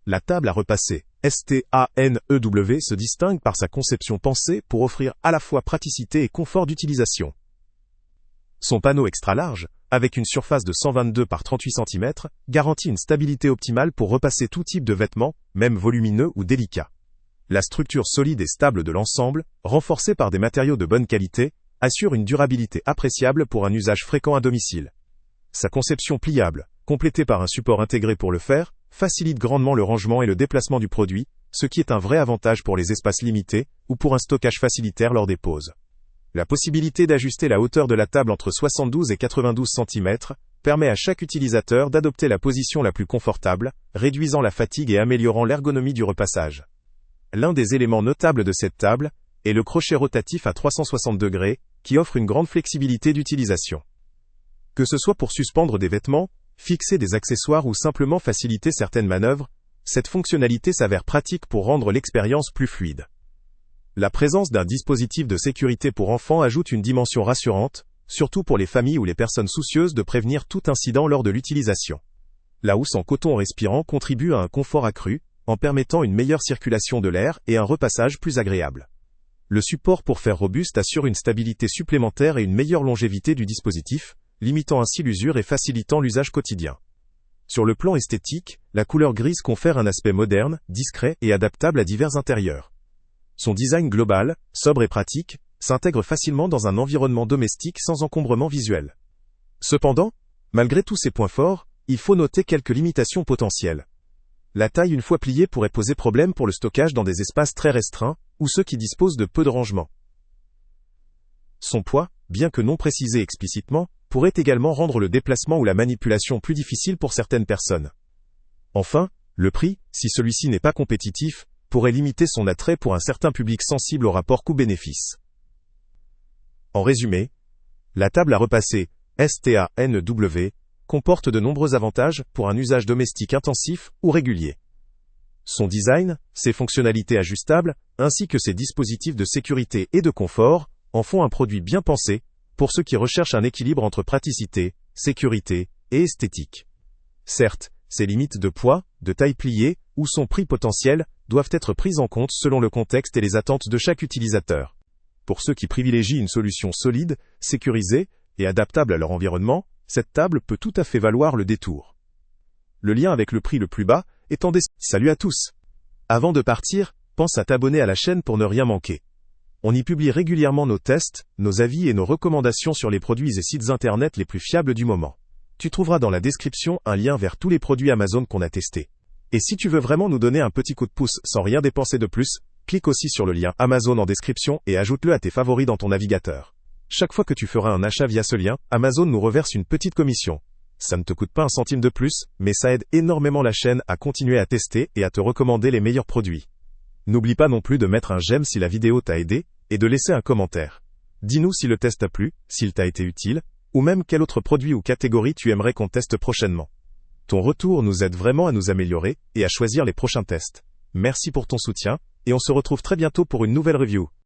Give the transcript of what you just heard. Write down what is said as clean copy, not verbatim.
La table à repasser, STANEW, se distingue par sa conception pensée pour offrir à la fois praticité et confort d'utilisation. Son panneau extra large, avec une surface de 122 par 38 cm, garantit une stabilité optimale pour repasser tout type de vêtements, même volumineux ou délicats. La structure solide et stable de l'ensemble, renforcée par des matériaux de bonne qualité, assure une durabilité appréciable pour un usage fréquent à domicile. Sa conception pliable, complétée par un support intégré pour le faire, facilite grandement le rangement et le déplacement du produit, ce qui est un vrai avantage pour les espaces limités ou pour un stockage facilitaire lors des pauses. La possibilité d'ajuster la hauteur de la table entre 72 et 92 cm permet à chaque utilisateur d'adopter la position la plus confortable, réduisant la fatigue et améliorant l'ergonomie du repassage. L'un des éléments notables de cette table est le crochet rotatif à 360 degrés, qui offre une grande flexibilité d'utilisation. Que ce soit pour suspendre des vêtements, fixer des accessoires ou simplement faciliter certaines manœuvres, cette fonctionnalité s'avère pratique pour rendre l'expérience plus fluide. La présence d'un dispositif de sécurité pour enfants ajoute une dimension rassurante, surtout pour les familles ou les personnes soucieuses de prévenir tout incident lors de l'utilisation. La housse en coton respirant contribue à un confort accru, en permettant une meilleure circulation de l'air et un repassage plus agréable. Le support pour fer robuste assure une stabilité supplémentaire et une meilleure longévité du dispositif, limitant ainsi l'usure et facilitant l'usage quotidien. Sur le plan esthétique, la couleur grise confère un aspect moderne, discret et adaptable à divers intérieurs. Son design global, sobre et pratique, s'intègre facilement dans un environnement domestique sans encombrement visuel. Cependant, malgré tous ces points forts, il faut noter quelques limitations potentielles. La taille une fois pliée pourrait poser problème pour le stockage dans des espaces très restreints, ou ceux qui disposent de peu de rangement. Son poids, bien que non précisé explicitement, pourrait également rendre le déplacement ou la manipulation plus difficile pour certaines personnes. Enfin, le prix, si celui-ci n'est pas compétitif, pourrait limiter son attrait pour un certain public sensible au rapport coût-bénéfice. En résumé, la table à repasser, STANEW, comporte de nombreux avantages pour un usage domestique intensif ou régulier. Son design, ses fonctionnalités ajustables, ainsi que ses dispositifs de sécurité et de confort, en font un produit bien pensé, pour ceux qui recherchent un équilibre entre praticité, sécurité et esthétique. Certes, ses limites de poids, de taille pliée, ou son prix potentiel, doivent être prises en compte selon le contexte et les attentes de chaque utilisateur. Pour ceux qui privilégient une solution solide, sécurisée et adaptable à leur environnement, cette table peut tout à fait valoir le détour. Le lien avec le prix le plus bas est en description. Salut à tous! Avant de partir, pense à t'abonner à la chaîne pour ne rien manquer. On y publie régulièrement nos tests, nos avis et nos recommandations sur les produits et sites internet les plus fiables du moment. Tu trouveras dans la description un lien vers tous les produits Amazon qu'on a testés. Et si tu veux vraiment nous donner un petit coup de pouce sans rien dépenser de plus, clique aussi sur le lien Amazon en description et ajoute-le à tes favoris dans ton navigateur. Chaque fois que tu feras un achat via ce lien, Amazon nous reverse une petite commission. Ça ne te coûte pas un centime de plus, mais ça aide énormément la chaîne à continuer à tester et à te recommander les meilleurs produits. N'oublie pas non plus de mettre un j'aime si la vidéo t'a aidé, et de laisser un commentaire. Dis-nous si le test t'a plu, s'il t'a été utile, ou même quel autre produit ou catégorie tu aimerais qu'on teste prochainement. Ton retour nous aide vraiment à nous améliorer et à choisir les prochains tests. Merci pour ton soutien, et on se retrouve très bientôt pour une nouvelle review.